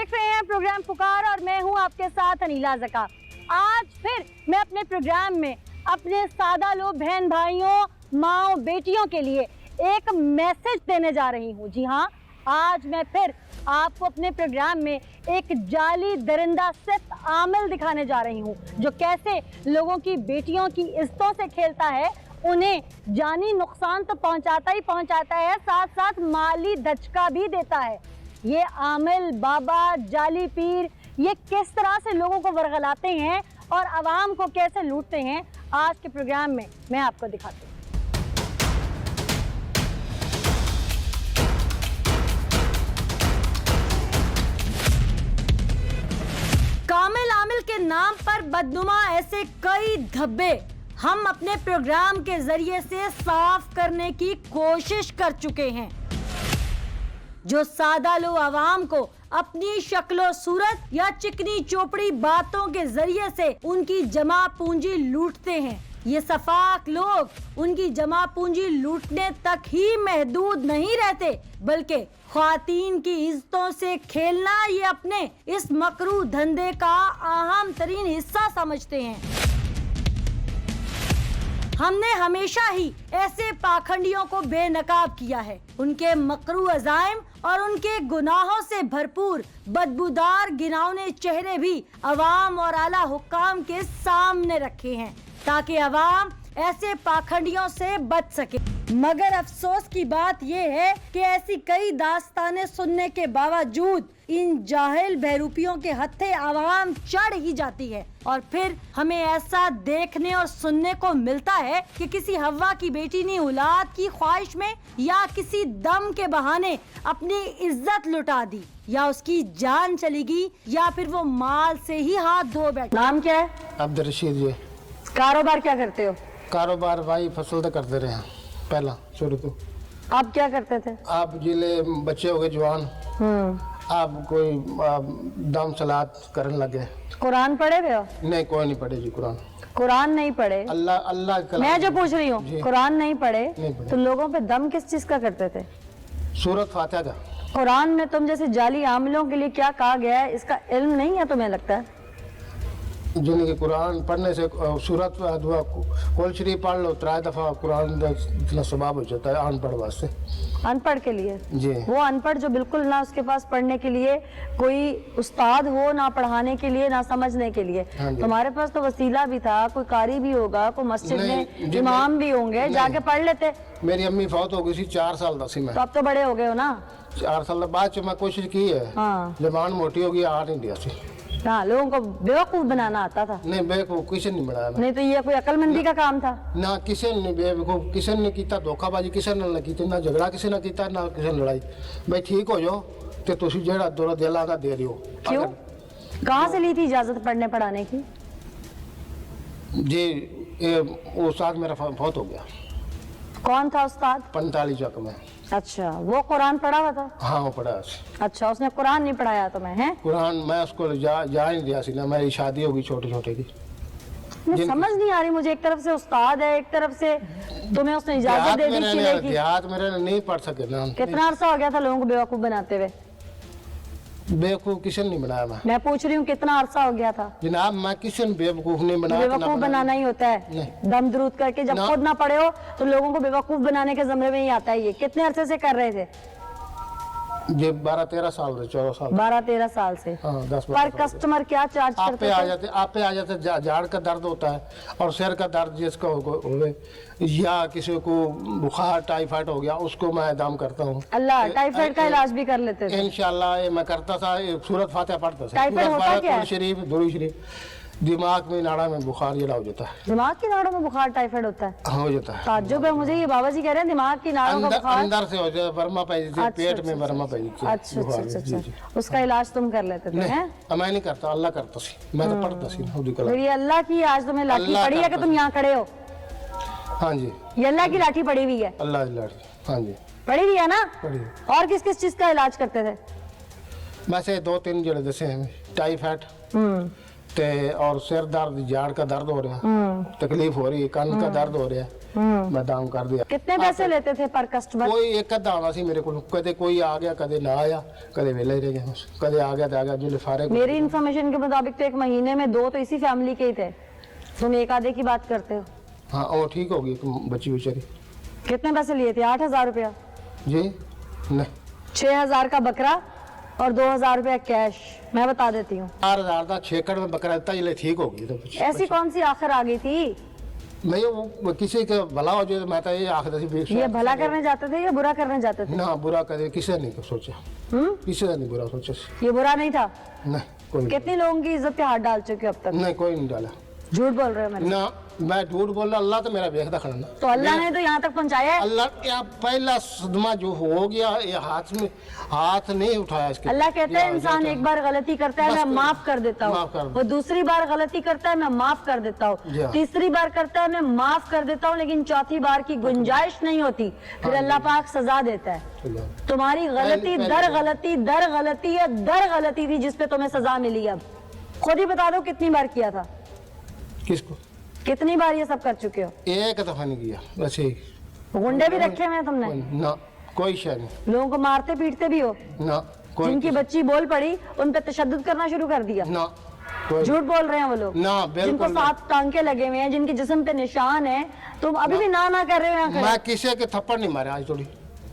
देख रहे हैं प्रोग्राम पुकार और मैं हूं आपके साथ अनीला ज़का। आज फिर मैं अपने प्रोग्राम में अपने सादा लोग बहन भाइयों माओ बेटियों के लिए एक मैसेज देने जा रही हूं। जी हाँ, आज मैं फिर आपको अपने प्रोग्राम में एक जाली दरिंदा सिर्फ आमिल दिखाने जा रही हूं, जो कैसे लोगों की बेटियों की इज्जतों से खेलता है, उन्हें जानी नुकसान तो पहुंचाता ही पहुंचाता है, साथ साथ माली धचका भी देता है। ये आमिल बाबा जाली पीर ये किस तरह से लोगों को वरगलाते हैं और आवाम को कैसे लूटते हैं, आज के प्रोग्राम में मैं आपको दिखाती हूँ। कामिल आमिल के नाम पर बदनुमा ऐसे कई धब्बे हम अपने प्रोग्राम के जरिए से साफ करने की कोशिश कर चुके हैं, जो सादा लो आवाम को अपनी शक्लो सूरत या चिकनी चोपड़ी बातों के जरिए से उनकी जमा पूंजी लूटते हैं। ये सफाक लोग उनकी जमा पूंजी लूटने तक ही महदूद नहीं रहते, बल्कि ख्वातीन की इज्जतों से खेलना ये अपने इस मकरू धंधे का अहम तरीन हिस्सा समझते हैं। हमने हमेशा ही ऐसे पाखंडियों को बेनकाब किया है, उनके मकरू अज़ाइम और उनके गुनाहों से भरपूर बदबूदार गिनावने चेहरे भी अवाम और आला हुक्काम के सामने रखे हैं, ताकि अवाम ऐसे पाखंडियों से बच सके। मगर अफसोस की बात यह है कि ऐसी कई दास्तानें सुनने के बावजूद इन जाहिल बहरूपियों के हत्थे आवाम चढ़ ही जाती है, और फिर हमें ऐसा देखने और सुनने को मिलता है कि किसी हव्वा की बेटी ने औलाद की ख्वाहिश में या किसी दम के बहाने अपनी इज्जत लुटा दी, या उसकी जान चली गई, या फिर वो माल से ही हाथ धो बैठे। नाम क्या है? अब्दुल रशीद जी। कारोबार क्या करते हो? कारोबार भाई फसल तो करते रहे हैं पहला शुरू तो। आप क्या करते थे? आप जिले बच्चे हो गए जवान, आप कोई दम सलात करने लगे। कुरान पढ़े हुए हो? नहीं, कोई नहीं पढ़े जी कुरान। कुरान नहीं पढ़े? अल्लाह अल्लाह कलाम। मैं जो पूछ रही हूँ, कुरान नहीं पढ़े तो लोगों पे दम किस चीज का करते थे? सूरत फातिहा का। कुरान में तुम जैसे जाली आमिलों के लिए क्या कहा गया है, इसका इल्म नहीं है तुम्हें लगता है? जिनके कुरान पढ़ने से सूरत कुल शरीफ पढ़ लो 3 दफा कुरान इतना सवाब हो जाता है अनपढ़ वास्ते। अनपढ़ के लिए जी। वो अनपढ़ जो बिल्कुल ना उसके पास पढ़ने के लिए कोई उस्ताद हो, ना पढ़ाने के लिए, ना समझने के लिए। तुम्हारे पास तो वसीला भी था, कोई कारी भी होगा, कोई मस्जिद में इमाम भी होंगे, जाके पढ़ लेते। मेरी अम्मी फौत हो गई थी 4 साल दा सी मैं। तो अब तो बड़े हो गए हो ना। 4 साल बाद मैं कोशिश की है। हाँ। जबान मोटी होगी, आ नहीं दिया सी। हाँ, लोगों को बेवकूफ बनाना आता था। नहीं, बेवकूफ किसी ने बनाया। नहीं तो ये कोई अकलमंदी का काम था ना, किसी ने बेवकूफ किसी ने किया, धोखाबाजी किसी ने की, ना झगड़ा किसी ने किया, ना किसी ने लड़ाई। भाई ठीक हो जाओ तो तुम जेड़ा दो दिल आगा दे रही हो। क्यों? कहाँ से ली थी इजाजत पढ़ने पढ़ाने की? जी, उस्ताद मेरा बहुत हो गया। कौन था उस्ताद? 45 चक में। अच्छा, वो कुरान पढ़ा हुआ था? हाँ, वो पढ़ा। अच्छा, उसने कुरान नहीं पढ़ाया तुम्हें? हैं? कुरान मैं उसको जा नहीं दिया सी ना, मेरी शादी होगी छोटे छोटे की। समझ नहीं आ रही मुझे, एक तरफ से उस्ताद है, एक तरफ से तुम्हें उसने इजाजत दे दी किले की। देहात मेरे नहीं पढ़ सके ना। कितना अरसा हो गया था लोगों को बेवकूफ बनाते हुए? बेवकूफ किसी ने नहीं बनाया। मैं पूछ रही हूँ कितना अरसा हो गया था? जनाब, मैं किसी ने बेवकूफ नहीं बनाया। बेवकूफ बनाना ही होता है दम दरूद करके, जब खुद ना पढ़े हो तो लोगों को बेवकूफ बनाने के जमरे में ही आता है। ये कितने अरसे से कर रहे थे? ये 12-13 साल से 14 साल। 12-13 साल से। हाँ, 10 पर कस्टमर क्या चार्ज करते थे? आप पे आ जाते झाड़ का दर्द होता है और सिर का दर्द जिसका होवे, या किसी को बुखार टाइफाइड हो गया, उसको मैं दम करता हूँ। अल्लाह, टाइफाइड का इलाज भी कर लेते थे? इंशाल्लाह ये मैं करता था। सूरत फातिहा पढ़ता था। टाइफाइड होता क्या है? शरीफ, दुरूद शरीफ। दिमाग में नाड़ा में बुखार जला हो जाता है। दिमाग की नाड़ों में बुखार टाइफाइड होता है? हो जाता है। ताज्जुब है मुझे, ये बाबा जी कह रहे हैं दिमाग की नाड़ों का बुखार अंदर से हो जाता है, वर्मा पै जाती है, पेट में वर्मा पै जाती है। अच्छा, उसका इलाज तुम कर लेते थे? मैं नहीं करता, अल्लाह करता सी। मैं तो पढ़ता सी। ये अल्लाह की आज तुम्हें लाठी पड़ी है कि तुम यहाँ खड़े हो? हाँ जी, ये अल्लाह की लाठी पड़ी हुई है। अल्लाह की लाठी, हाँ जी पड़ी हुई है ना। पड़ी। और किस किस चीज का इलाज करते थे? वैसे 2-3 जड़े जैसे हैं, टाइफाइड, और सिर दर्द, जाड़ का दर्द हो रहा है, तकलीफ हो रही है, कान का दर्द हो रहा है, मैं दाम कर दिया। कितने पैसे लेते थे पर कस्टमर? कोई एक अद्धा आना सी मेरे को, कदे कोई आ गया, कदे ना आया, कदे वेला ही रह गया, कदे आ गया तो आ गया, जो फारे। मेरी इन्फॉर्मेशन के मुताबिक तो एक महीने में 2 तो इसी फैमिली के ही थे, तुम एक आधे की बात करते हो। हाँ वो ठीक होगी बच्ची बेचारी। कितने पैसे लिए थे? 8,000 रुपया? जी नहीं, 6,000 का बकरा और 2,000 रुपया कैश। मैं बता देती हूँ 4,000 का 6 कड़ में बकरा देता, ये ठीक होगी। तो ऐसी कौन सी आखिर आ गई थी? नहीं वो किसी का भला हो जाए, मैं तो ये आखिर ये भला करने जाते थे या बुरा करने जाते थे? ना बुरा करे किसी ने नहीं सोचा, किसी ने नहीं बुरा सोचा। ये बुरा नहीं था? नहीं कोई नहीं। कितने लोगों की इज्जत पे हाथ डाल चुके हो अब तक? नहीं कोई नहीं डाला। झूठ बोल रहे हो मैंने? ना मैं झूठ बोल रहा, अल्लाह तो मेरा देखता खड़ा ना। तो अल्लाह ने तो यहाँ तक पहुँचाया है। अल्लाह या पहला सदमा जो हो गया, ये हाथ नहीं उठाया इसके। अल्लाह कहता है इंसान एक बार गलती करता है मैं माफ कर देता हूँ, वो दूसरी बार गलती करता है मैं माफ कर देता हूँ, तीसरी बार करता है मैं माफ कर देता हूँ, लेकिन चौथी बार की गुंजाइश नहीं होती, फिर अल्लाह पाक सजा देता है। तुम्हारी गलती दर गलती दर गलती या दर गलती थी जिसपे तुम्हें सजा मिली। अब खुद ही बता दो कितनी बार किया था? किसको? कितनी बार ये सब कर चुके हो? एक दफा नहीं किया, बस ही। गुंडे भी रखे हुए हैं तुमने? ना कोई शय नहीं। लोगों को मारते पीटते भी हो? ना कोई। जिनकी बच्ची बोल पड़ी उन पे तशद्दुद करना शुरू कर दिया? ना कोई। झूठ बोल रहे हैं वो लोग? ना जिनको बिल्कुल। 7 टांके लगे हुए हैं, जिनके जिस्म पे निशान है, तुम अभी भी ना कर रहे हो यहाँ खड़े? मैं किसी के थप्पड़ नहीं मारे आज थोड़ी।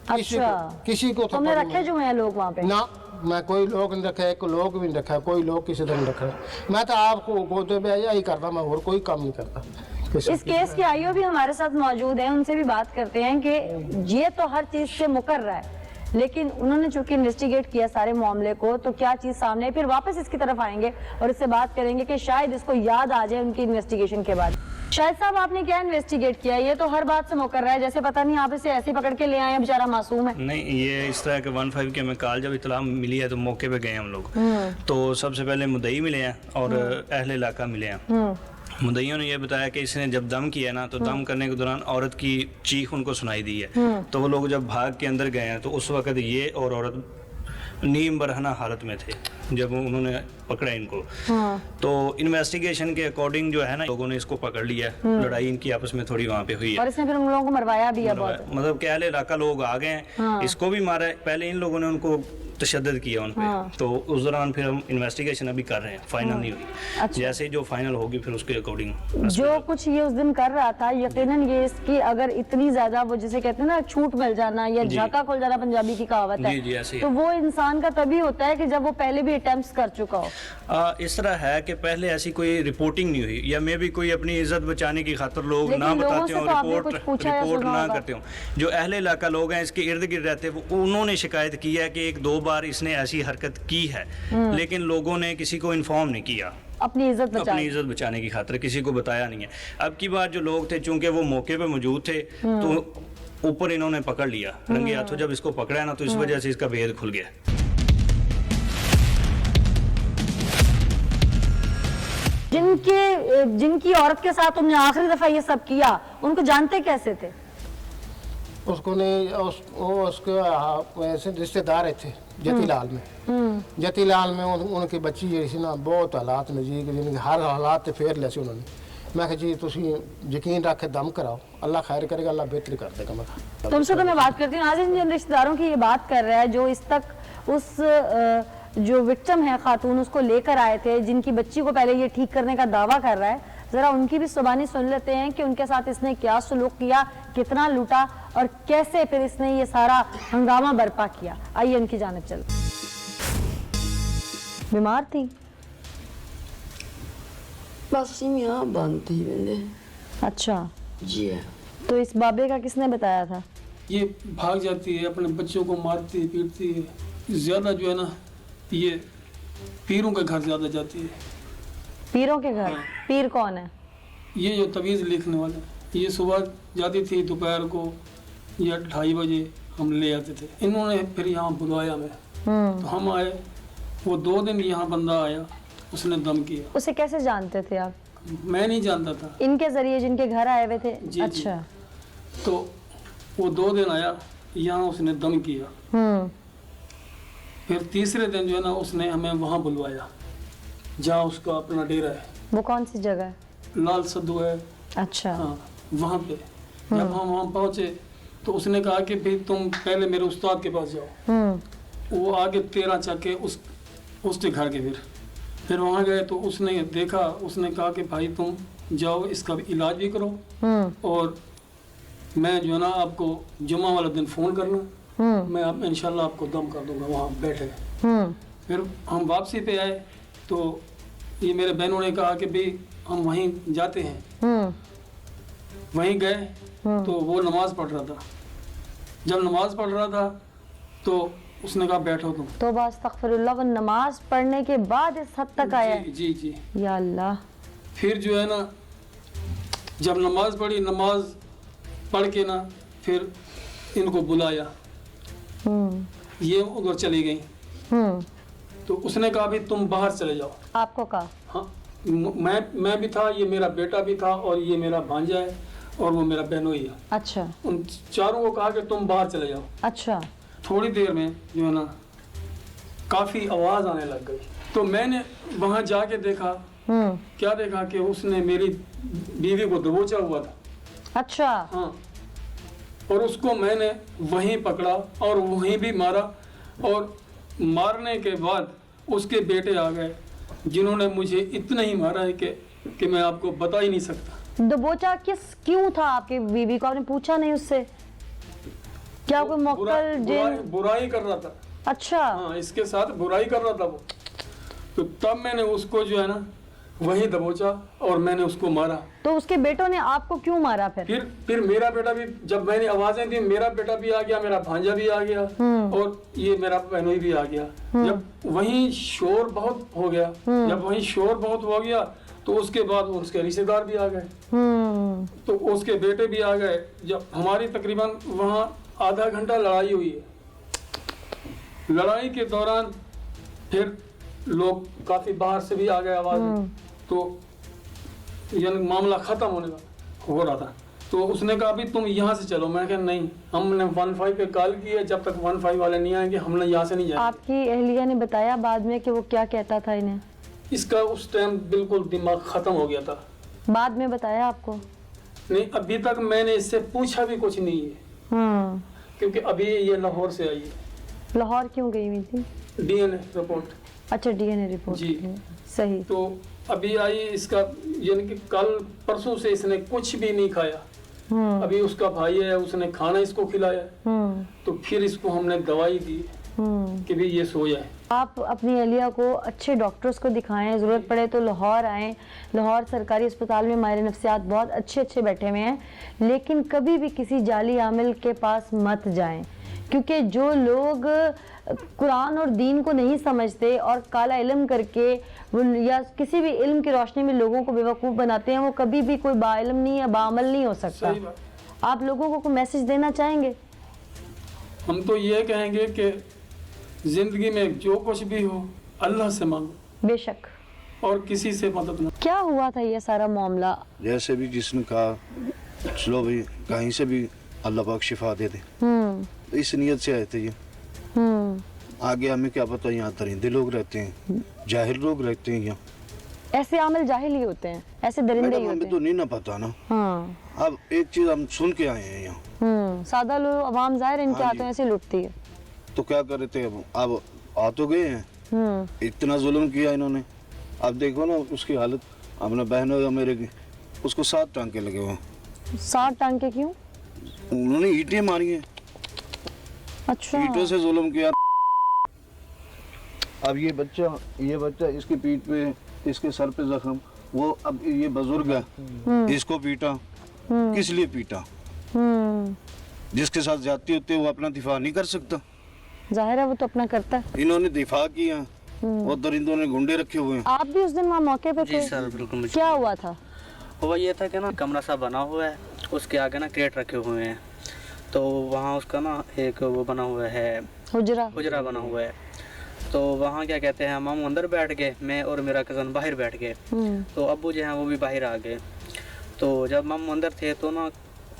अच्छा, किसी को तुमने रखे जो हैं लोग वहाँ पे? ना मैं कोई लोग नहीं रखा, एक लोग भी नहीं रखा, कोई लोग किसी तरह नहीं रखा। मैं तो आपको गोदे में यही करता, मैं और कोई काम नहीं करता। इस केस के आईओ भी हमारे साथ मौजूद हैं, उनसे भी बात करते हैं कि ये तो हर चीज से मुकर रहा है, लेकिन उन्होंने चूंकि इन्वेस्टिगेट किया सारे मामले को, तो क्या चीज सामने है, फिर वापस इसकी तरफ आएंगे और इससे बात करेंगे कि शायद इसको याद आ जाए उनकी इन्वेस्टिगेशन के बाद। शायद साहब आपने क्या इन्वेस्टिगेट किया? ये तो हर बात से मुकर रहा है, जैसे पता नहीं आप इसे ऐसे पकड़ के ले आए हैं, बेचारा मासूम है। नहीं, ये इस तरह के 15 के में कॉल जब इतला मिली है तो मौके पे गए हम लोग। तो सबसे पहले मुद्दई मिले हैं और अहले इलाका मिले हैं। मुद्दइयों ने ये बताया कि इसने जब दम किया ना, तो दम करने के दौरान औरत की चीख उनको सुनाई दी है। तो वो लोग जब भाग के अंदर गए हैं तो उस वक्त ये और औरत नीम बरहना हालत में थे जब उन्होंने पकड़ा इनको। तो इन्वेस्टिगेशन के अकॉर्डिंग जो है ना, लोगों ने इसको पकड़ लिया। लड़ाई इनकी आपस में थोड़ी वहाँ पे हुई है और इसने फिर उन लोगों को मरवाया भी है बहुत। मतलब कि अहले इलाका लोग आ गए हैं, इसको भी मारा है। पहले इन लोगों ने उनको तशद्दुद किया उन पे। तो उस दौरान फिर हम इन्वेस्टिगेशन अभी कर रहे हैं, फाइनल नहीं हुई। अच्छा। जैसे ही जो फाइनल होगी फिर उसके अकॉर्डिंग जो कुछ ये उस दिन कर रहा था, यकीनन ये इसकी अगर इतनी ज्यादा वो जिसे कहते हैं ना छूट मिल जाना या झाका खुल जाना, पंजाबी की कहावत है, जी, ऐसे ही तो वो इंसान का तभी होता है कि जब वो पहले भी अटेम्प्ट्स कर चुका हो। इस तरह है कि पहले ऐसी कोई रिपोर्टिंग नहीं हुई, या मे भी कोई अपनी इज्जत बचाने की खातिर लोग लेकिन ना लोगों बताते से हो, तो आपने कुछ पूछा या रिपोर्ट सुना ना होगा। करते हो। जो अहले इलाका लोग हैं इसके इर्द गिर्द रहते हैं, उन्होंने शिकायत की है कि 1-2 बार इसने ऐसी हरकत की है, लेकिन लोगों ने किसी को इन्फॉर्म नहीं किया अपनी इज्जत बचाने की खातिर, किसी को बताया नहीं है। अब की बात जो लोग थे, चूंकि वो मौके पे मौजूद थे, तो ऊपर इन्होंने पकड़ लिया रंगे हाथों। जब इसको पकड़ा है ना, तो इस वजह से इसका भेद खुल गया। जिनकी औरत के साथ तुमने आखिरी दफा ये सब किया, उनको जानते कैसे थे? उसको नहीं उसके ऐसे रिश्तेदार थे जतीलाल में। जतीलाल में उनकी बच्ची जी ना बहुत हालात नजीक, जिनके हर हालात फेर लिया उन्होंने। मैं जी तुम यकीन रख के दम कराओ, अल्लाह खैर करेगा, अल्लाह बेहतर कर देगा। मैं तुमसे तो मैं बात करती हूँ आज जिन रिश्तेदारों की ये बात कर रहा है, जो इस तक उस जो विक्टिम है खातून, उसको लेकर आए थे, जिनकी बच्ची को पहले ये ठीक करने का दावा कर रहा है, जरा उनकी भी जुबानी सुन लेते हैं कि उनके साथ इसने क्या सलूक किया, कितना लूटा और कैसे फिर इसने ये सारा हंगामा बर्पा किया। आइए उनकी जानिब चलते। बीमार थी? बस यहाँ बंद थी मैंने। अच्छा जी है। तो इस बाबे का किसने बताया था? ये भाग जाती है, अपने बच्चों को मारती है, पीटती है। ज्यादा जो है ना, ये पीरों के घर ज्यादा जाती है। पीरों के घर? पीर कौन है? ये जो तवीज़ लिखने वाले, ये सुबह जाती थी, दोपहर को या 2:30 बजे हम ले आते थे। इन्होंने फिर यहाँ बुलवाया हमें, तो हम आए। वो 2 दिन यहाँ बंदा आया, उसने दम किया। उसे कैसे जानते थे आप? मैं नहीं जानता था। इनके जरिए जिनके घर आए हुए थे? जी, अच्छा जी। तो वो 2 दिन आया यहाँ, उसने दम किया। फिर तीसरे दिन जो है ना, उसने हमें वहाँ बुलवाया। जहाँ उसका अपना डेरा है, वो कौन सी जगह है? लाल सद्दू है, अच्छा। हाँ वहाँ पे। जब हम वहाँ पहुँचे तो उसने कहा कि भाई तुम पहले मेरे उस्ताद के पास जाओ। वो आगे 13 चक्के उसके घर के फिर वहाँ गए तो उसने देखा, उसने कहा कि भाई तुम जाओ इसका भी इलाज भी करो और मैं जो है ना आपको जुम्मा वाला दिन फ़ोन करना, मैं आप इंशाल्लाह आपको दम कर दूंगा। वहाँ बैठे फिर हम वापसी पे आए तो ये मेरे बहनों ने कहा कि भाई हम वहीं जाते हैं। वहीं गए तो वो नमाज पढ़ रहा था। जब नमाज पढ़ रहा था तो उसने कहा बैठो तुम। तो अस्तगफिरुल्लाह, वो नमाज पढ़ने के बाद इस हद तक आया? जी जी जी। या अल्लाह। फिर जो है ना जब नमाज पढ़ी, नमाज पढ़ के ना फिर इनको बुलाया, ये उधर चली गई। तो उसने कहा भी तुम बाहर चले जाओ। आपको कहा? हाँ मैं भी था, ये मेरा बेटा भी था और ये मेरा भांजा है और वो मेरा बहनोई है। अच्छा। उन चारों को कहा कि तुम बाहर चले जाओ। अच्छा। थोड़ी देर में जो है ना काफ़ी आवाज़ आने लग गई। तो मैंने वहाँ जाके देखा, क्या देखा कि उसने मेरी बीवी को दबोचा हुआ था। अच्छा। हाँ, और उसको मैंने वहीं पकड़ा और वहीं भी मारा और मारने के बाद उसके बेटे आ गए जिन्होंने मुझे इतना ही मारा है कि मैं आपको बता ही नहीं सकता। दबोचा क्यों था आपकी बीवी को? आपने पूछा नहीं उससे? क्या कोई मक्कल बुराई कर रहा था। अच्छा। हाँ, इसके साथ बुराई कर रहा था वो। तो तब मैंने उसको जो है ना वहीं दबोचा और मैंने उसको मारा। तो उसके बेटों ने आपको क्यों मारा फिर मेरा बेटा भी, जब मैंने आवाजें दी, मेरा बेटा भी आ गया, मेरा भांजा भी आ गया और ये मेरा बहनोई भी आ गया। जब वहीं शोर बहुत हो गया, तो उसके बाद उसके रिश्तेदार भी आ गए, तो उसके बेटे भी आ गए। जब हमारी तकरीबन वहाँ आधा घंटा लड़ाई हुई है। लड़ाई के दौरान फिर लोग काफी बाहर से भी आ गए आवाज, तो यानी मामला खत्म हो रहा था। तो उसने कहा भी तुम यहाँ से चलो। मैं कहा नहीं, हमने 15 पे कॉल की है, जब तक 15 वाले नहीं आएंगे हमने यहाँ से नहीं जाएंगे। आपकी अहलिया ने बताया बाद में कि वो क्या कहता था इन्हें? इसका उस टाइम बिल्कुल दिमाग खत्म हो गया था। बाद में बताया आपको? नहीं, अभी तक मैंने इससे पूछा भी कुछ नहीं है, क्योंकि अभी ये लाहौर से आई है। लाहौर क्यों गई हुई थी? DNA report. अच्छा, DNA रिपोर्ट जी। सही। तो अभी आई, इसका यानी कि कल परसों से इसने कुछ भी नहीं खाया। अभी उसका भाई है, उसने खाना इसको खिलाया, तो फिर इसको हमने दवाई दी कि भी ये सो जाए। आप अपनी अहलिया को अच्छे डॉक्टर्स को दिखाएं, ज़रूरत पड़े तो लाहौर आएँ। लाहौर सरकारी अस्पताल में माहिर नफ्सियात बहुत अच्छे बैठे हुए हैं, लेकिन कभी भी किसी जाली आमिल के पास मत जाएं, क्योंकि जो लोग कुरान और दीन को नहीं समझते और काला इल्म करके या किसी भी इल्म की रोशनी में लोगों को बेवकूफ़ बनाते हैं, वो कभी भी कोई बाइल्म नहीं या बाअमल नहीं हो सकता। आप लोगों को कोई मैसेज देना चाहेंगे? हम तो ये कहेंगे कि जिंदगी में जो कुछ भी हो अल्लाह से मांगो, बेशक, और किसी से मदद न। क्या हुआ था ये सारा मामला? जैसे भी जिसने कहा चलो भाई कहीं से भी अल्लाह पाक शिफा दे दे, इस नियत से आए थे ये। आगे हमें क्या पता, यहाँ दरिंदे लोग रहते हैं, जाहिल लोग रहते हैं यहाँ। ऐसे आमिल जाहिल ही होते हैं, ऐसे दरिंदे ही होते हैं। तो नहीं ना पता ना। अब एक चीज हम सुन के आए हैं यहाँ। सादा लोग अवाम जाहिर इनके हाथों ऐसे लुटती है। तो क्या कर रहे थे, अब आ तो गए हैं, इतना जुल्म किया इन्होंने। अब देखो ना उसकी हालत, अपने बहनों या मेरे की, उसको 7 टांके लगे हुए। 7 टांके क्यों? उन्होंने ईंटें मारी हैं। अच्छा। ईंटों से जुल्म किया। अब ये बच्चा इसकी पीठ पे, इसके सर पे जख्म, वो अब ये बुजुर्ग है, इसको पीटा। किस लिए पीटा? जिसके साथ जाती होती है वो अपना दिफा नहीं कर सकता। जाहिर है वो तो अपना करता है। इन्होंने दिफा किया और दरिंदों ने गुंडे रखे हुए हैं। आप भी उस दिन वहाँ मौके पे थे? जी सर, बिल्कुल। क्या हुआ था? हुआ ये था कि ना कमरा सा बना हुआ है, उसके आगे ना क्रेट रखे हुए हैं, तो वहाँ उसका ना एक वो बना हुआ है, हुजरा बना हुआ है। तो वहाँ क्या कहते हैं, हम अंदर बैठ गए, मैं और मेरा कज़न बाहर बैठ गए। तो अब्बू जो हैं वो भी बाहर आ गए। तो जब हम अंदर थे तो ना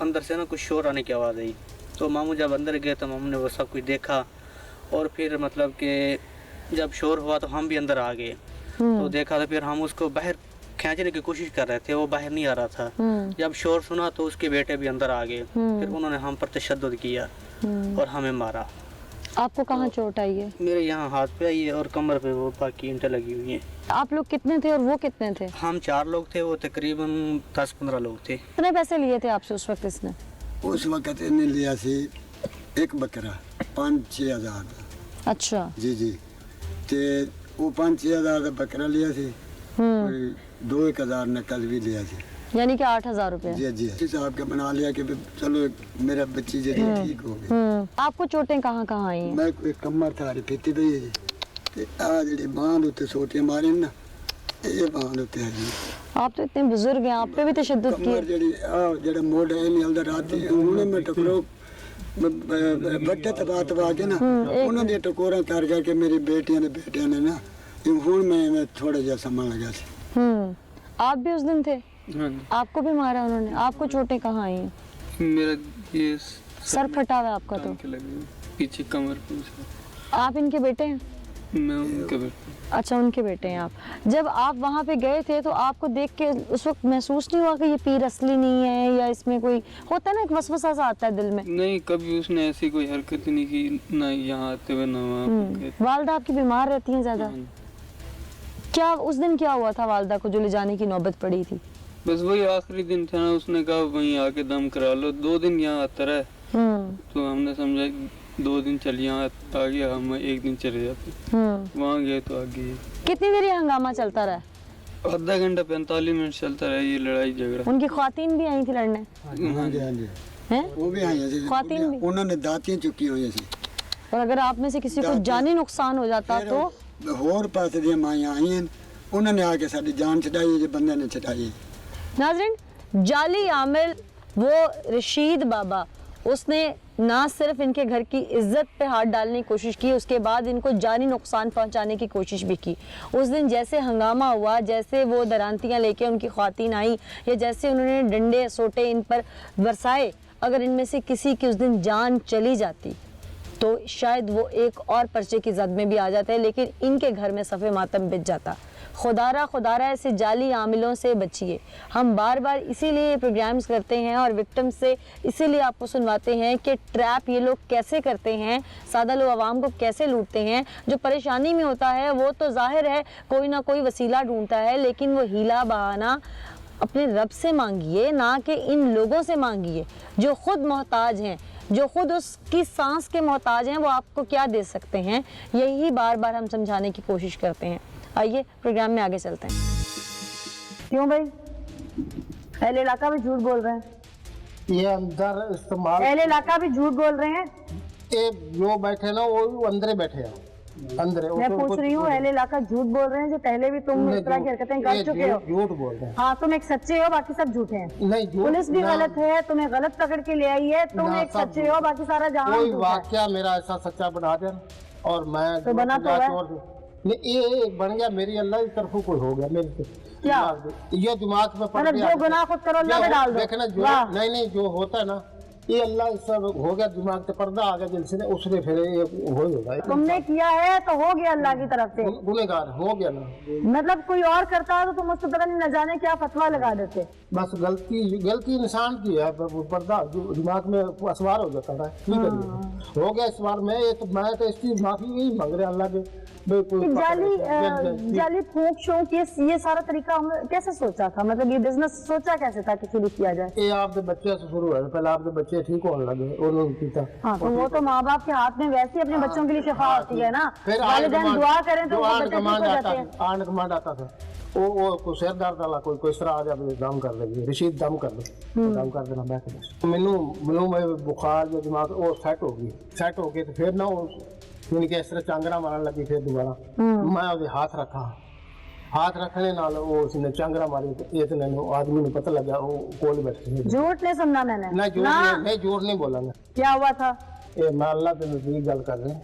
अंदर से ना कुछ शोर आने की आवाज़ आई। तो मामू जब अंदर गए तो मामू ने वो सब कुछ देखा, और फिर मतलब कि जब शोर हुआ तो हम भी अंदर आ गए। तो देखा तो फिर हम उसको बाहर खींचने की कोशिश कर रहे थे, वो बाहर नहीं आ रहा था। जब शोर सुना तो उसके बेटे भी अंदर आ गए, फिर उन्होंने हम पर तशद्दुद किया और हमें मारा। आपको कहाँ चोट आई है? मेरे यहाँ हाथ पे आई है और कमर पे वो बाकी ईंटें लगी हुई हैं। आप लोग कितने थे और वो कितने थे? हम 4 लोग थे, वो तकरीबन 10-15 लोग थे। कितने पैसे लिए थे आपसे उस वक्त इसने? उस वक्त इन्हें लिया सी एक बकरा 5-6 हज़ार। अच्छा जी जी, ते वो 5-6 हज़ार का बकरा लिया सी, 2-1 हज़ार नकद भी लिया सी। यानी कि 8,000 रुपए। जी जी, हिसाब का बना लिया कि चलो मेरा बच्ची जी ठीक हो गई। आपको चोटें कहाँ कहाँ आई हैं? मैं कोई कमर थारी पीती पई है जी, ते आ जेडी बांध उत्ते सोटियां मारे ना, ये बांध उत्ते है जी। आप तो इतने बुजुर्ग हैं, आप पे भी तशद्दुद कमर किए। जेडी आ जेड़ा मोड़ है नहीं अलदा रात उन्होंने मैं टकरो बट्टे तबा के ना उन्होंने टकोरा कर के मेरी बेटियां ने ना हुन मैं थोड़ा जा समझ लगा सी। आप भी उस दिन थे? हाँ जी। आपको भी मारा उन्होंने? आपको चोटें कहाँ आई हैं? मेरा ये सर फटा हुआ है आपका तो? के लगे पीछे कमर पे। आप इनके बेटे हैं? मैं उनके बेटे। अच्छा, उनके बेटे हैं आप। जब आप वहाँ पे गए थे तो आपको देख के उस वक्त महसूस नहीं हुआ कि ये पीर असली नहीं है, या इसमें कोई होता है ना एक वसवसा सा आता है दिल में? नहीं, कभी उसने ऐसी कोई हरकत नहीं की, ना यहाँ आते हुए ना वहाँ। वालदा आपकी बीमार रहती हैं ज़्यादा? क्या उस दिन क्या हुआ था वालदा को जो ले जाने की नौबत पड़ी थी? बस वही आखिरी दिन था ना, उसने कहा वहीं आके दम करा लो, 2 दिन यहाँ आता रहा। तो हमने समझा 2 दिन चल यहाँ आ गया, हम 1 दिन चले जाते। वहाँ गए तो आगे कितनी देर ये हंगामा चलता रहा? आधा घंटा 45 मिनट चलता रहा ये लड़ाई झगड़ा। उनकी ख्वातीन भी आई थी लड़ने? हाँ जी हाँ जी, हैं? वो भी आई है, ख्वातीन भी? उन्होंने दातियां चुकी हुई सी। और अगर आप में से किसी को जानी नुकसान हो जाता तो? होर पास दी माइयां आई हैं, उन्होंने आके साडी जान छड़ाई, जो बंदे ने छड़ाई। नाज़रीन, जाली आमिल वो रशीद बाबा, उसने ना सिर्फ इनके घर की इज्जत पे हाथ डालने की कोशिश की, उसके बाद इनको जानी नुकसान पहुंचाने की कोशिश भी की। उस दिन जैसे हंगामा हुआ, जैसे वो दरांतियां लेके उनकी ख्वातीन आई, या जैसे उन्होंने डंडे सोटे इन पर बरसाए, अगर इनमें से किसी की उस दिन जान चली जाती तो शायद वो एक और पर्चे की जद में भी आ जाते, लेकिन इनके घर में सफ़े मातम बिछ जाता। खुदारा ऐसे जाली आमिलों से बचिए। हम बार बार इसीलिए प्रोग्राम्स करते हैं और विक्टिम से इसीलिए आपको सुनवाते हैं कि ट्रैप ये लोग कैसे करते हैं, सादा लोग आवाम को कैसे लूटते हैं। जो परेशानी में होता है वो तो जाहिर है कोई ना कोई वसीला ढूंढता है, लेकिन वो हीला बहाना अपने रब से मांगिए, ना कि इन लोगों से मांगिए जो खुद मोहताज हैं, जो खुद उसकी सांस के मोहताज हैं। वो आपको क्या दे सकते हैं, यही बार बार हम समझाने की कोशिश करते हैं। आइए प्रोग्राम में आगे चलते हैं। क्यों भाई, अहले इलाका भी झूठ बोल रहे हैं? ये अंदर इस्तेमाल, अहले इलाका भी झूठ बोल रहे हैं? ये जो बैठे ना वो अंदर बैठे हैं, अंदर। मैं पूछ रही हूँ, अहले इलाका झूठ बोल रहे हैं जो पहले भी तुम इस तरह की हरकतें कर चुके हो? झूठ बोल रहे हैं। हाँ, तुम एक सच्चे हो, बाकी सब झूठे हैं। नहीं, पुलिस भी गलत है, तुम्हें गलत पकड़ के ले आई है, तुम एक सच्चे हो, बाकी सारा जहां कोई वाकया मेरा ऐसा सच्चा बना दे और मैं तो बना तो है। ये बन गया, मेरी अल्लाह की तरफ कोई हो गया मेरे से। क्या ये दिमाग में पड़ गया, जो गुनाह खुद करो अल्लाह पे डाल दो। देखना जो नहीं जो होता है ना, ये अल्लाह सब हो गया, दिमाग से पर्दा आ गया जिनसे, उसने फिर ये हो गया। तुमने किया है तो हो गया अल्लाह की तरफ से, गुनहगार हो गया ना। मतलब कोई और करता है तो तुम उसको पता नहीं न जाने क्या फतवा लगा देते। बस गलती इंसान की है, पर्दा दिमाग में असवार हो जाता है। हो गया इस बार मैं तो इसकी माफी नहीं मांग रहे अल्लाह के। जाली फूंक शौक ये सारा तरीका हम कैसे सोचा था, मतलब ये बिजनेस सोचा कैसे था कि शुरू किया जाए? ये आपके बच्चे से शुरू है, पहले आपके बच्चे ठीक होने लगे, उन्होंने किया। हाँ, तो वो तो माँ बाप के हाथ में वैसे ही अपने बच्चों के लिए शिफा होती है ना। फिर वालिदैन दुआ करें तो वो बच्चे ठीक हो जाते हैं। आंड कमांड आता था, वो कोई सिर दर्द वाला कोई इस तरह आ जाए, दम कर देगी, रशीद दम कर दे, दम कर देना मैं तो मैनू में बुखार जो दिमाग वो सेट हो गई तो फिर ना उनके इस तरह चांगरा मारन लगी। फिर दोबारा मैं उसके हाथ रखने नाल वो उसने चांगरा मारी, इतने आदमी ने पता लगा, वो कोल बैठे। झूठ नहीं सुनना मैंने, नहीं झूठ नहीं बोला मैं। क्या हुआ था? ये मैं अल्लाह के नजदीक गल कर रहे,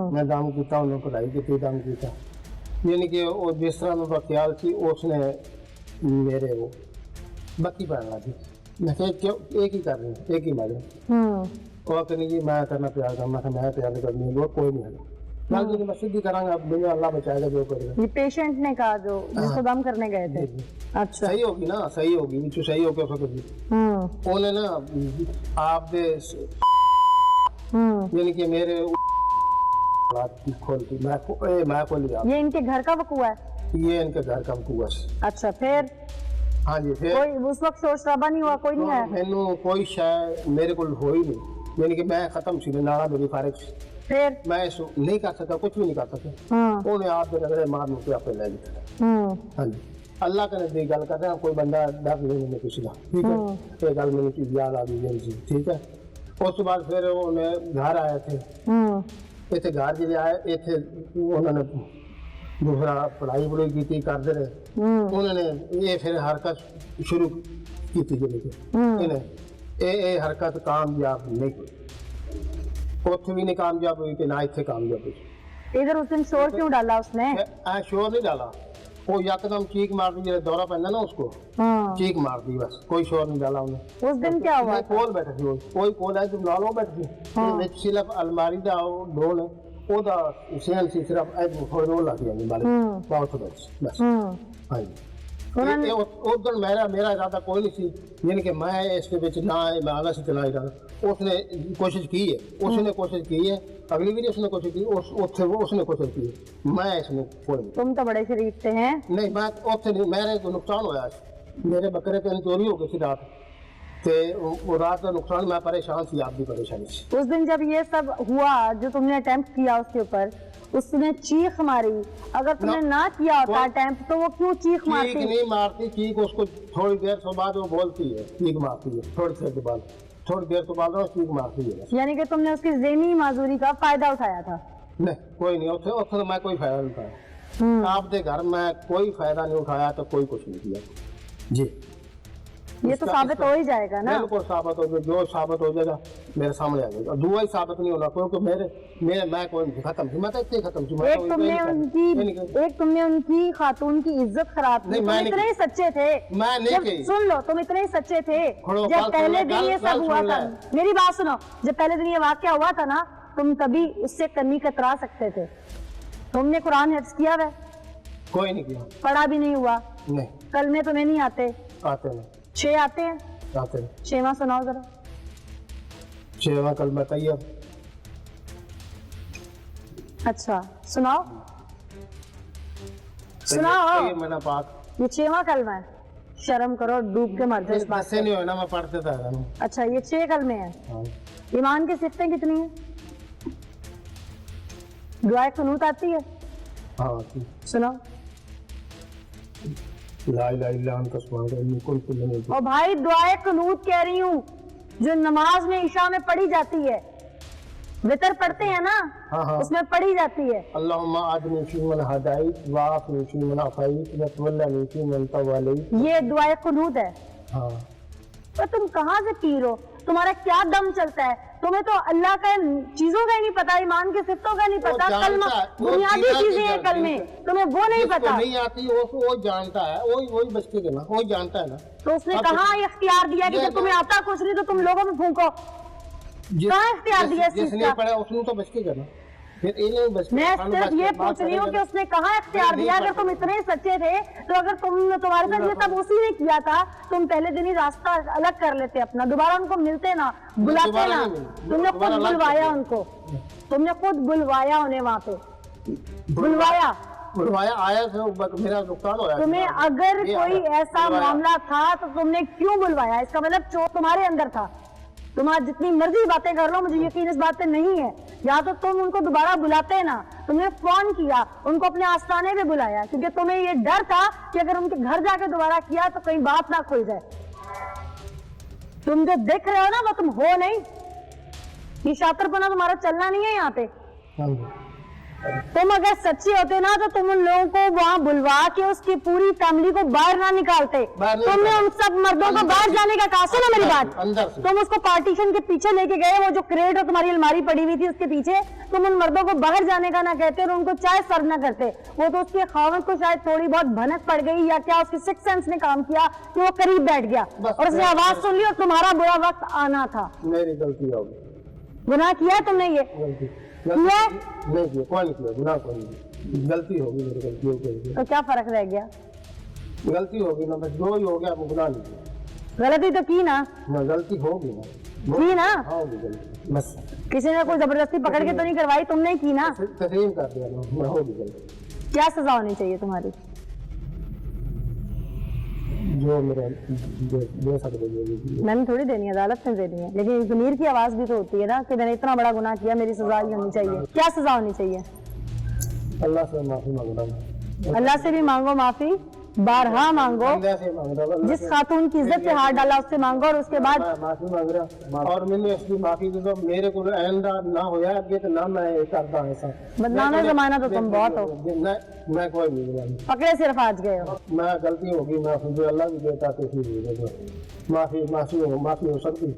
मैं दम किया, उन्होंने पढ़ाई की, दम किया, यानी कि वो जिस तरह मेरा ख्याल थी उसने मेरे वो बत्ती पहन लगी। मैं क्यों एक ही कर रही हूँ, एक ही मारे। वो कहने की मैं करना प्यार करना था, मैं प्यार करनी है, कोई नहीं है। बाकी तो मैं सीधी करांगा, अब दुनिया अल्लाह बचाएगा जो करेगा। ये पेशेंट ने कहा जो जिसको दम करने गए थे। अच्छा सही होगी ना, सही होगी, जो सही हो के सकती उन्हें ना आप दे यानी कि मेरे खोल दी, मैं खोल लिया। ये इनके घर का वकूआ है? ये इनके घर का वकूआ है। अच्छा फिर? हाँ जी, फिर कोई उस वक्त शोर शराबा नहीं हुआ, कोई नहीं आया? मैनू कोई शायद मेरे को हो ही नहीं, यानी कि मैं खत्म सी नाला मेरी फारिग सी, फिर मैं नहीं कर सका, कुछ भी नहीं कर सका। उन्हें आप रगड़े मार मुझे आप ले गए। हाँ जी, अल्लाह के नजदीक गल कर रहे हैं, कोई बंदा डर नहीं है किसी का, ठीक है। ये गल मेरी चीज याद आ गई मेरी चीज, ठीक है। उस बाद फिर उन्हें घर आए थे, इतने घर जब आए इतने उन्होंने दूसरा पढ़ाई पढ़ाई की करते रहे। उन्होंने ये फिर हरकत शुरू की थी, इन्हें ये हरकत कामयाब नहीं हुई, उथे भी नहीं कामयाब हुई कि ना इतने कामयाब हुई। इधर उस दिन शोर क्यों डाला उसने? शोर नहीं डाला, वो यकदम चीख मार दी, जब दौरा पैदा ना उसको चीख मार दी, बस कोई शोर नहीं डाला उन्हें। उस दिन क्या हुआ? कोल बैठे थी, कोई कोल है जो लालो बैठी थी, सिर्फ अलमारी का डोल है ओदा सेन सी, सिर्फ थोड़ी रोल लग गया नहीं बहुत बस। हाँ जी, उधर मेरा इरादा कोई नहीं सी, यानी कि मैं इसके विच ना मैं आना सी चला इरादा। उसने कोशिश की है, उसने कोशिश की है, अगली भी उसने कोशिश की, उसने कोशिश की है, मैं इसमें कोई नहीं। तुम तो बड़े शरीफ से हैं। नहीं मैं उसे नहीं, मेरे को नुकसान होया, मेरे बकरे पे चोरी हो गई थी रात, ते वो रात का नुकसान, मैं परेशान थी, आप भी परेशानी थी। उस दिन जब ये सब हुआ, जो तुमने अटेम्प्ट किया उसके ऊपर, उसने चीख मारी, अगर तुमने ना किया होता अटेम्प्ट तो वो क्यों चीख मारती? चीख नहीं मारती, चीख उसको थोड़ी देर के बाद वो बोलती है, चीख मारती है, थोड़ी देर के बाद वो चीख मारती है। यानी कि तुमने उसकी ज़हनी माजूरी का फायदा उठाया था? नहीं कोई नहीं, उसे तो मैं कोई फायदा नहीं उठाया, आपके घर में कोई फायदा नहीं उठाया, तो कोई कुछ नहीं किया जी। ये तो साबित हो ही जाएगा ना? बिल्कुल साबित हो जाएगा, जो साबित हो जाएगा मेरे सामने आ जाएगा, दुआ ही साबित नहीं होना, क्योंकि मैं कोई खत्म थी, मैं तो इतने खत्म थी। एक तुमने उनकी खातून की इज्जत खराब की, तुम इतने सच्चे थे, मैं नहीं, सुन लो, तुम इतने सच्चे थे जब पहले दिन ये सब हुआ था। मेरी बात सुनो, जब पहले दिन ये वाकया हुआ था ना, तुम तभी उससे कन्नी कतरा सकते थे। तुमने कुरान हिफ्ज़ किया है? कोई नहीं किया। पढ़ा भी नहीं हुआ? नहीं। कलमे तुम्हें नहीं आते? आते नहीं। 6 आते हैं? आते हैं। 6वां सुनाओ जरा। 6वां कलमा तैयब। अच्छा सुनाओ, सुनाओ। मैंने पाक, ये 6वां कलमा है? शर्म करो, डूब के मर जाओ इस बात से। नहीं हो ना, मैं पढ़ते था। अच्छा ये 6 कलमे हैं। ईमान की सिफ्तें कितनी है? दुआए कुनूत आती है? हाँ सुनाओ। ला इलाहा इल्ला अंता सुब्हानक कुन्तु मिनल और भाई दुआए कुनूत कह रही हूँ, जो नमाज में इशा में पढ़ी जाती है, वितर पढ़ते हैं ना, उसमें पढ़ी जाती है। अल्लाहुम्मा आदनी फीमन हदाइत व आफनी फीमन अफाइत व तवल्लनी फीमन तवल्लैत, ये दुआए कुनूत है। हाँ। तो तुम कहाँ से पी रहे हो? तुम्हारा क्या दम चलता है? तुम्हें तो अल्लाह का चीजों का ही नहीं पता, ईमान के सिफ्तों का नहीं पता, कलमा बुनियादी चीजें हैं कलमे, तुम्हें वो नहीं पता। नहीं आती, वो जानता है, वही बचते के ना, वो जानता है ना। तो उसने कहाँ इख्तियार दिया कि जब तुम्हें आता कुछ नहीं तो तुम लोगों में फूंको? कहाँ इख्तियार दिया इस चीज का? पढ़ा उसने तो बचते करना। मैं सिर्फ ये पूछ रही हूँ कि उसने कहाँ इख्तियार दिया? अगर तुम इतने सच्चे थे तो अगर तुम्हारे साथ ये सब उसी ने किया था, तुम पहले दिन ही रास्ता अलग कर लेते अपना, दोबारा उनको मिलते ना, बुलाते ना। तुमने खुद बुलवाया उनको, तुमने खुद बुलवाया उन्हें वहाँ पे, बुलवाया आया तो मेरा नुकसान होया। तुम्हें अगर कोई ऐसा मामला था तो तुमने क्यों बुलवाया? इसका मतलब चोर तुम्हारे अंदर था। तुम आज जितनी मर्जी बातें कर लो, मुझे यकीन इस बात पे नहीं है। या तो तुम उनको दोबारा बुलाते ना, तुमने फोन किया, उनको अपने आस्थाने पे बुलाया, क्योंकि तुम्हें ये डर था कि अगर उनके घर जाके दोबारा किया तो कहीं बात ना खुल जाए। तुम जो देख रहे हो ना वो तुम हो नहीं, ये शातिरपना तुम्हारा चलना नहीं है यहाँ पे। तुम अगर सच्चे होते ना तो तुम उन लोगों को वहाँ बुलवा के उसकी पूरी फैमिली को बाहर ना निकालते। तुमने उन सब मर्दों को बाहर जाने का कहा। सुनो मेरी बात, तुम उसको पार्टीशन के पीछे लेके गए, वो जो क्रेट और तुम्हारी अलमारी पड़ी हुई थी उसके पीछे, तुम उन मर्दों को बाहर जाने का ना कहते और उनको चाहे सर्व ना करते। वो तो उसके खावत को शायद थोड़ी बहुत भनक पड़ गई या क्या उसकी सिक्स सेंस ने काम किया कि वो करीब बैठ गया और उसने आवाज सुन ली और तुम्हारा बुरा वक्त आना था। मेरी गलती होगी। गुनाह किया तुमने ये। किया? नहीं किया, कोई नहीं किया, गुनाह कोई नहीं, गलती होगी, मेरी गलती हो गई, तो क्या फर्क रह गया? गलती होगी ना, बस जो ही हो गया, वो गुनाह नहीं किया गलती तो की ना, गलती होगी ना, की ना? होगी गलती, बस किसी ने कोई जबरदस्ती पकड़ के तो नहीं करवाई, तुमने ही की ना? तस्लीम कर दिया ना, होगी गलती। क्या सजा होनी चाहिए तुम्हारी? जो मेरे दे सकते हैं, मैंने थोड़ी देनी है, अदालत ने देनी है, लेकिन ज़मीर की आवाज़ भी तो होती है ना कि मैंने इतना बड़ा गुनाह किया, मेरी सजा ही होनी चाहिए। क्या सजा होनी चाहिए? अल्लाह से माफी मांगना, अल्लाह से भी मांगो माफी, बारहा मांगो, अल्लाह से मांग रहा हूं, जिस खातून की इज्जत पे हाथ डाला उससे मांगो, और उसके बाद मैं माफी मांग रहा, और मैंने इसकी माफी दी तो मेरे को आइंदा ना होया आगे, तो ना मैं करता ऐसा। बदनाम जमाना तो तुम बहुत हो, मैं कोई नहीं बोला, पकड़े सिर्फ आज गए हो। मैं गलती होगी, माफी जो अल्लाह की देता तो माफी माफी हो सकती,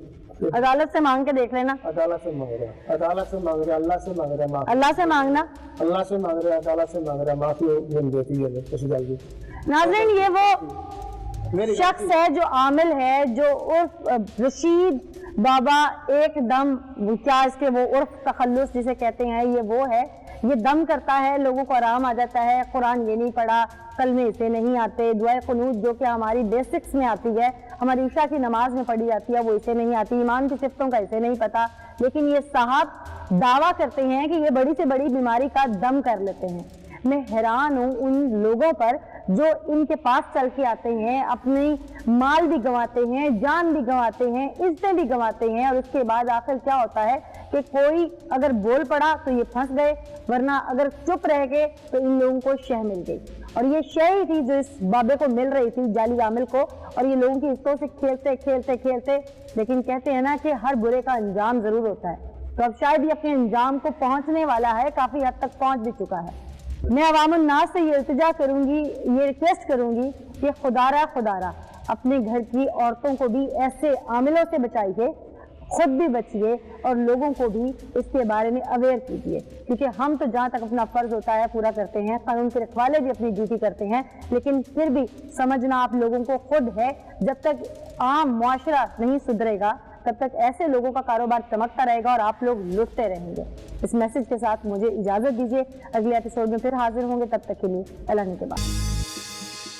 अदालत से मांग के देख लेना। अदालत से मांग रहा, अदालत से मांग रहा, अल्लाह से मांग रहा, माफी अल्लाह से मांगना। अल्लाह से मांग रहा, अदालत से मांग रहा, माफी मिल देती है कुछ जल्दी। नाज़रीन, ये वो शख्स है जो आमिल है, जो उर्फ रशीद बाबा एकदम, क्या इसके वो उर्फ तखल्लुस जिसे कहते हैं, ये वो है, ये दम करता है, लोगों को आराम आ जाता है, कुरान ये नहीं पढ़ा, कलमे इसे नहीं आते, दुआए कुनूत जो कि हमारी बेसिक्स में आती है, हमारी ईशा की नमाज में पढ़ी जाती है, वो इसे नहीं आती, ईमान की सिफ्तों का इसे नहीं पता, लेकिन ये साहब दावा करते हैं कि ये बड़ी से बड़ी बीमारी का दम कर लेते हैं। मैं हैरान हूँ उन लोगों पर जो इनके पास चल के आते हैं, अपनी माल भी गंवाते हैं, जान भी गंवाते हैं, इज्जतें भी गंवाते हैं, और उसके बाद आखिर क्या होता है कि कोई अगर बोल पड़ा तो ये फंस गए, वरना अगर चुप रह गए तो इन लोगों को शह मिल गई। और ये शह ही थी जो इस बाबे को मिल रही थी, जाली आमिल को, और ये लोगों की हिस्सों से खेलते खेलते खेलते, लेकिन कहते हैं ना कि हर बुरे का अंजाम जरूर होता है, तो अब शायद ये अपने अंजाम को पहुंचने वाला है, काफी हद तक पहुंच भी चुका है। मैं अवामुन नास से ये इल्तिजा करूंगी, ये रिक्वेस्ट करूंगी कि खुदारा अपने घर की औरतों को भी ऐसे आमिलों से बचाइए, खुद भी बचिए, और लोगों को भी इसके बारे में अवेयर कीजिए, क्योंकि हम तो जहाँ तक अपना फर्ज होता है पूरा करते हैं, कानून के रखवाले भी अपनी ड्यूटी करते हैं, लेकिन फिर भी समझना आप लोगों को खुद है, जब तक आम मुआशरा नहीं सुधरेगा तब तक ऐसे लोगों का कारोबार चमकता रहेगा और आप लोग लुटते रहेंगे। इस मैसेज के साथ मुझे इजाज़त दीजिए, अगले एपिसोड में फिर हाजिर होंगे, तब तक के लिए अल्लाह के बाद।